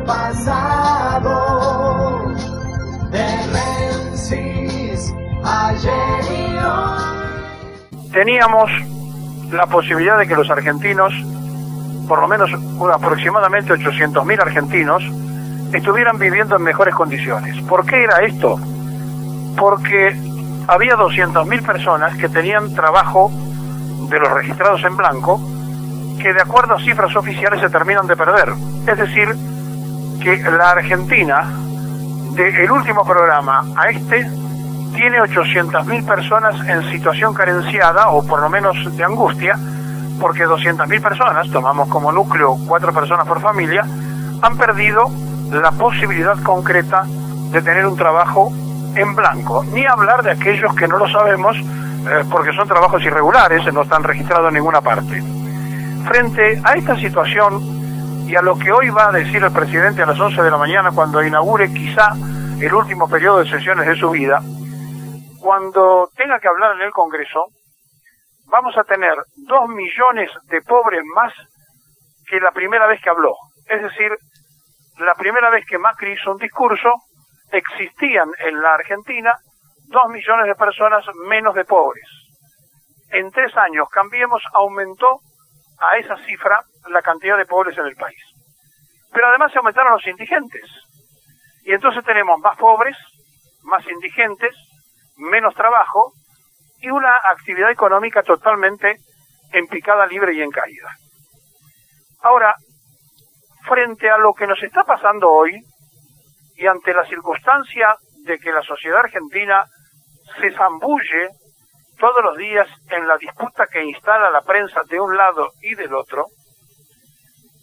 pasado, Demensis, ayer y hoy. Teníamos la posibilidad de que los argentinos, por lo menos aproximadamente 800.000 argentinos, estuvieran viviendo en mejores condiciones. ¿Por qué era esto? Porque había 200.000 personas que tenían trabajo de los registrados en blanco, que de acuerdo a cifras oficiales se terminan de perder. Es decir, que la Argentina, del último programa a este, tiene 800.000 personas en situación carenciada, o por lo menos de angustia, porque 200.000 personas, tomamos como núcleo 4 personas por familia, han perdido la posibilidad concreta de tener un trabajo en blanco. Ni hablar de aquellos que no lo sabemos, porque son trabajos irregulares, no están registrados en ninguna parte. Frente a esta situación y a lo que hoy va a decir el presidente a las 11 de la mañana cuando inaugure quizá el último periodo de sesiones de su vida, cuando tenga que hablar en el Congreso, vamos a tener 2 millones de pobres más que la primera vez que habló. Es decir, la primera vez que Macri hizo un discurso, existían en la Argentina 2 millones de personas menos de pobres. En 3 años, Cambiemos aumentó a esa cifra la cantidad de pobres en el país. Pero además se aumentaron los indigentes. Y entonces tenemos más pobres, más indigentes, menos trabajo y una actividad económica totalmente en picada libre y en caída. Ahora, frente a lo que nos está pasando hoy y ante la circunstancia de que la sociedad argentina se zambulle todos los días en la disputa que instala la prensa de un lado y del otro,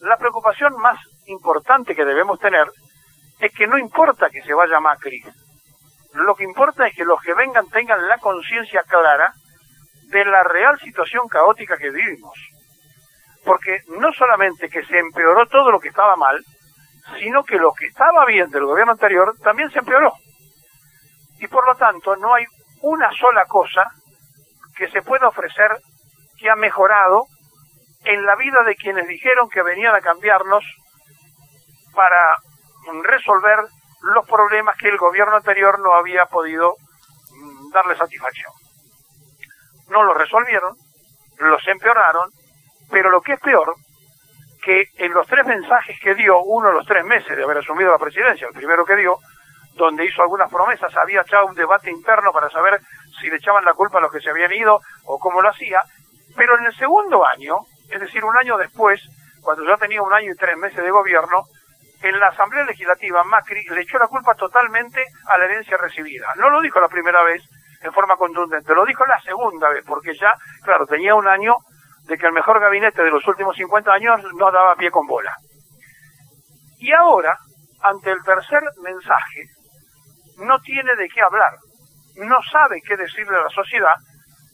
la preocupación más importante que debemos tener es que no importa que se vaya Macri, lo que importa es que los que vengan tengan la conciencia clara de la real situación caótica que vivimos. Porque no solamente que se empeoró todo lo que estaba mal, sino que lo que estaba bien del gobierno anterior también se empeoró. Y por lo tanto no hay una sola cosa que se pueda ofrecer que ha mejorado en la vida de quienes dijeron que venían a cambiarnos para resolver los problemas que el gobierno anterior no había podido darle satisfacción. No los resolvieron, los empeoraron, pero lo que es peor, que en los 3 mensajes que dio, uno a los 3 meses de haber asumido la presidencia, el primero que dio, donde hizo algunas promesas, había echado un debate interno para saber si le echaban la culpa a los que se habían ido o cómo lo hacía, pero en el segundo año, es decir, un año después, cuando ya tenía 1 año y 3 meses de gobierno, en la Asamblea Legislativa Macri le echó la culpa totalmente a la herencia recibida. No lo dijo la primera vez en forma contundente, lo dijo la segunda vez, porque ya, claro, tenía 1 año de que el mejor gabinete de los últimos 50 años no daba pie con bola. Y ahora, ante el tercer mensaje, no tiene de qué hablar, no sabe qué decirle a la sociedad.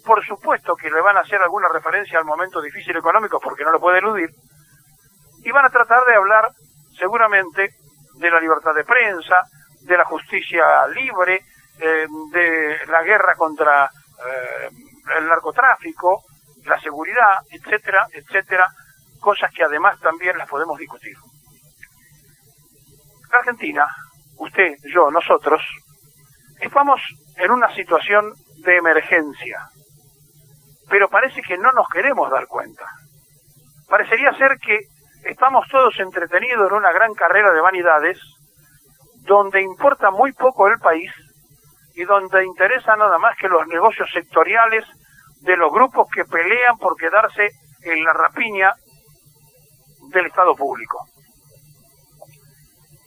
Por supuesto que le van a hacer alguna referencia al momento difícil económico, porque no lo puede eludir, y van a tratar de hablar seguramente de la libertad de prensa, de la justicia libre, de la guerra contra el narcotráfico, la seguridad, etcétera, etcétera, cosas que además también las podemos discutir. La Argentina, usted, yo, nosotros, estamos en una situación de emergencia, pero parece que no nos queremos dar cuenta. Parecería ser que estamos todos entretenidos en una gran carrera de vanidades, donde importa muy poco el país y donde interesa nada más que los negocios sectoriales de los grupos que pelean por quedarse en la rapiña del Estado público.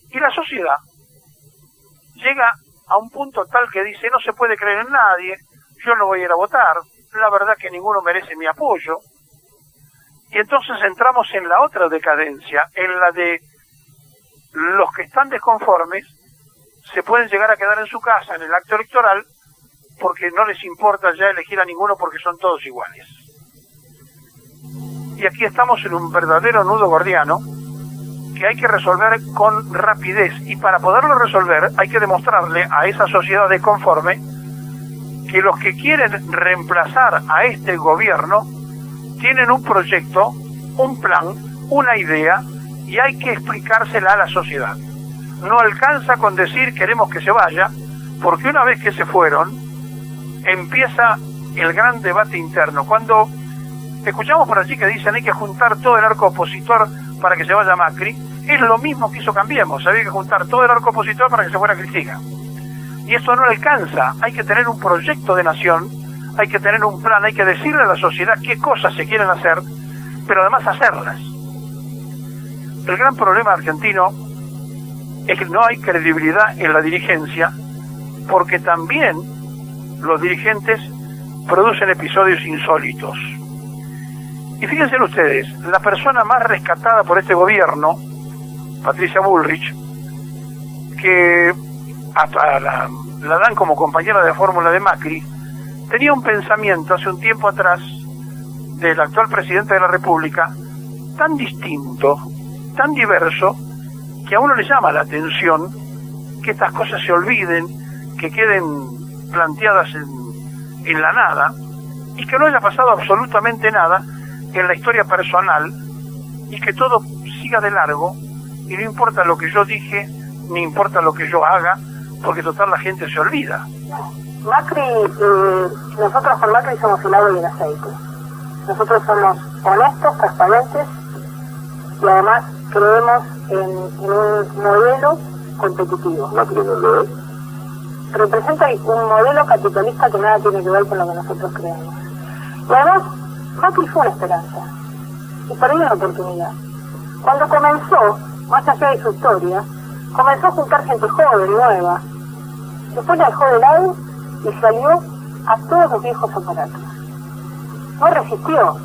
Y la sociedad llega a un punto tal que dice, no se puede creer en nadie, yo no voy a ir a votar, la verdad que ninguno merece mi apoyo. Y entonces entramos en la otra decadencia, en la de los que están desconformes se pueden llegar a quedar en su casa en el acto electoral porque no les importa ya elegir a ninguno porque son todos iguales. Y aquí estamos en un verdadero nudo gordiano que hay que resolver con rapidez, y para poderlo resolver hay que demostrarle a esa sociedad desconforme que los que quieren reemplazar a este gobierno tienen un proyecto, un plan, una idea y hay que explicársela a la sociedad. No alcanza con decir queremos que se vaya, porque una vez que se fueron, empieza el gran debate interno. Cuando escuchamos por allí que dicen hay que juntar todo el arco opositor para que se vaya Macri, es lo mismo que hizo Cambiemos, había que juntar todo el arco opositor para que se fuera Cristina. Y esto no alcanza, hay que tener un proyecto de nación, hay que tener un plan, hay que decirle a la sociedad qué cosas se quieren hacer, pero además hacerlas. El gran problema argentino es que no hay credibilidad en la dirigencia, porque también los dirigentes producen episodios insólitos. Y fíjense ustedes, la persona más rescatada por este gobierno, Patricia Bullrich, que hasta la dan como compañera de fórmula de Macri, tenía un pensamiento hace un tiempo atrás del actual presidente de la República tan distinto, tan diverso, que a uno le llama la atención que estas cosas se olviden, que queden planteadas en la nada, y que no haya pasado absolutamente nada en la historia personal, y que todo siga de largo, y no importa lo que yo dije, ni importa lo que yo haga, porque total la gente se olvida. Macri, nosotros con Macri somos el agua y el aceite. Nosotros somos honestos, transparentes, y además creemos en un modelo competitivo. Macri representa un modelo capitalista que nada tiene que ver con lo que nosotros creemos. Y además, Macri fue una esperanza, y perdió una oportunidad. Cuando comenzó, más allá de su historia, comenzó a juntar gente joven, nueva. Después la dejó de lado y salió a todos los viejos aparatos. No resistió.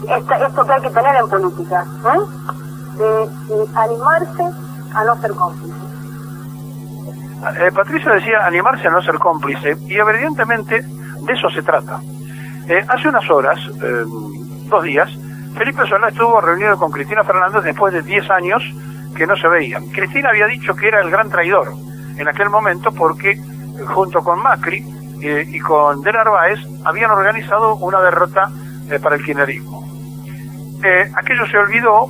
Esto que hay que tener en política, de animarse a no ser cómplice. Patricia decía animarse a no ser cómplice, y evidentemente de eso se trata. Hace unas horas, 2 días, Felipe Solá estuvo reunido con Cristina Fernández después de 10 años que no se veían. Cristina había dicho que era el gran traidor en aquel momento porque junto con Macri y con De Narváez habían organizado una derrota para el kirchnerismo. Aquello se olvidó,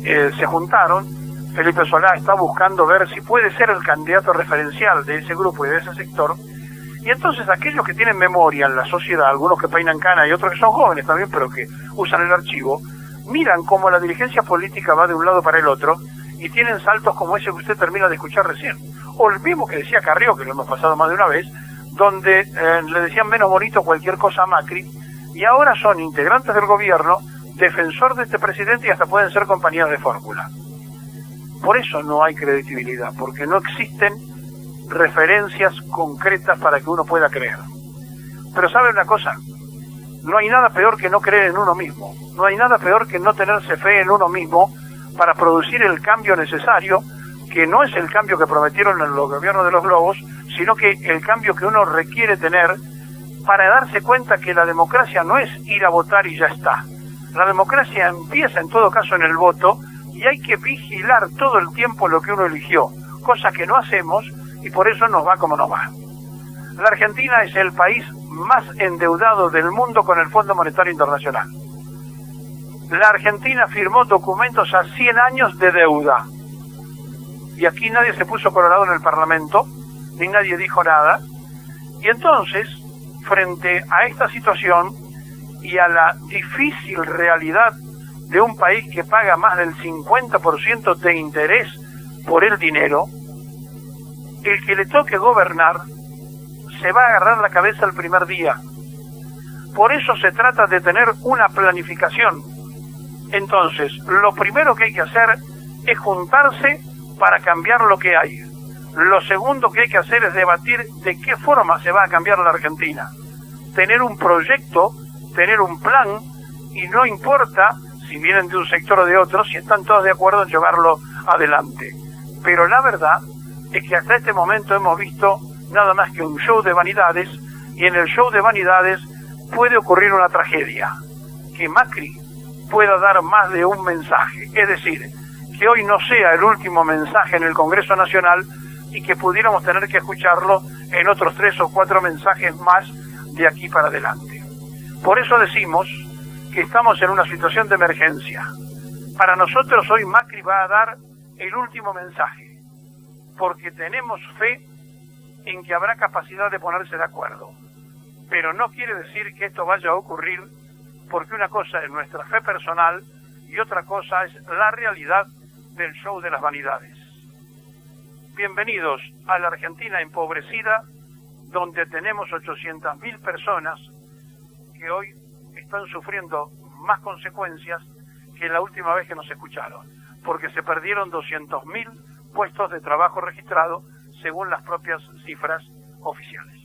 se juntaron. Felipe Solá está buscando ver si puede ser el candidato referencial de ese grupo y de ese sector, y entonces aquellos que tienen memoria en la sociedad, algunos que peinan cana y otros que son jóvenes también, pero que usan el archivo, miran cómo la dirigencia política va de un lado para el otro y tienen saltos como ese que usted termina de escuchar recién, o el mismo que decía Carrió, que lo hemos pasado más de una vez, donde le decían menos bonito cualquier cosa a Macri, y ahora son integrantes del gobierno, defensor de este presidente, y hasta pueden ser compañeros de fórmula. Por eso no hay credibilidad, porque no existen referencias concretas para que uno pueda creer. Pero ¿saben una cosa? No hay nada peor que no creer en uno mismo. No hay nada peor que no tenerse fe en uno mismo para producir el cambio necesario, que no es el cambio que prometieron en los gobiernos de los globos, sino que el cambio que uno requiere tener para darse cuenta que la democracia no es ir a votar y ya está. La democracia empieza en todo caso en el voto, y hay que vigilar todo el tiempo lo que uno eligió, cosa que no hacemos, y por eso nos va como nos va. La Argentina es el país más endeudado del mundo con el Fondo Monetario Internacional. La Argentina firmó documentos a 100 años de deuda, y aquí nadie se puso colorado en el Parlamento, ni nadie dijo nada. Y entonces, frente a esta situación y a la difícil realidad de un país que paga más del 50% de interés por el dinero, el que le toque gobernar se va a agarrar la cabeza el primer día. Por eso se trata de tener una planificación. Entonces, lo primero que hay que hacer es juntarse para cambiar lo que hay. Lo segundo que hay que hacer es debatir de qué forma se va a cambiar la Argentina. Tener un proyecto, tener un plan, y no importa si vienen de un sector o de otro, si están todos de acuerdo en llevarlo adelante. Pero la verdad es que hasta este momento hemos visto nada más que un show de vanidades, y en el show de vanidades puede ocurrir una tragedia, que Macri pueda dar más de un mensaje, es decir, que hoy no sea el último mensaje en el Congreso Nacional y que pudiéramos tener que escucharlo en otros 3 o 4 mensajes más de aquí para adelante. Por eso decimos que estamos en una situación de emergencia. Para nosotros hoy Macri va a dar el último mensaje, porque tenemos fe en que habrá capacidad de ponerse de acuerdo. Pero no quiere decir que esto vaya a ocurrir, porque una cosa es nuestra fe personal y otra cosa es la realidad del show de las vanidades. Bienvenidos a la Argentina empobrecida, donde tenemos 800.000 personas que hoy están sufriendo más consecuencias que la última vez que nos escucharon, porque se perdieron 200.000 puestos de trabajo registrados según las propias cifras oficiales.